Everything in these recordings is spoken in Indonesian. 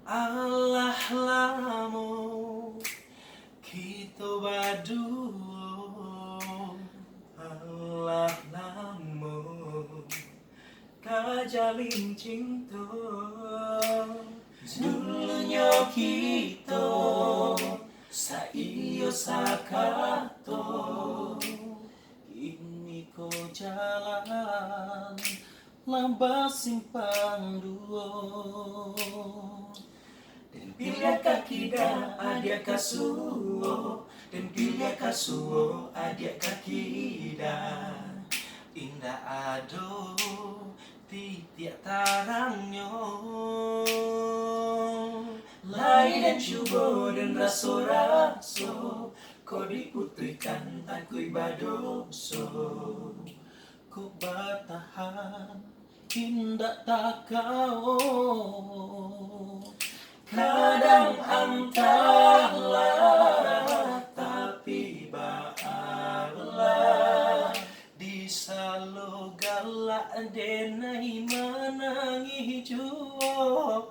Allah lamo kita berdua. Allah lamo kajalin cinta. Dulunya kita saiyo sakato, ini ko jalan lambas simpang duo. Dan pilih kaki dah adia kasuo, dan pilih kasuo adia kaki dah. Indah ado tiap tarangnya, lain dan cubo dan raso-raso, kau diputrikan takui badoso. Kau bertahan indah tak kau, kadang antahlah tapi baalah. Di salo galak denai menangi juo,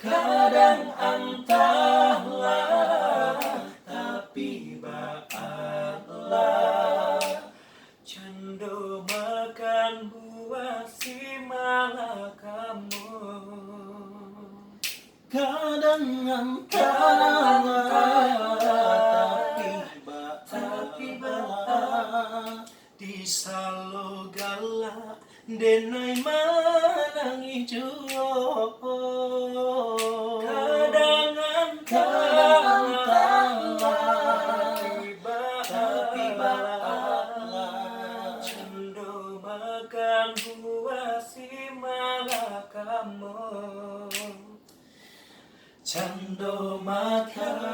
kadang antahlah tapi baalah. Cendo makan buah si malah kamu, kadang antahlah tapi baalah. Di salo galak denai manangi juo, kadang antahlah tapi baalah. Cendo makan buah si malah kamu, cendo makan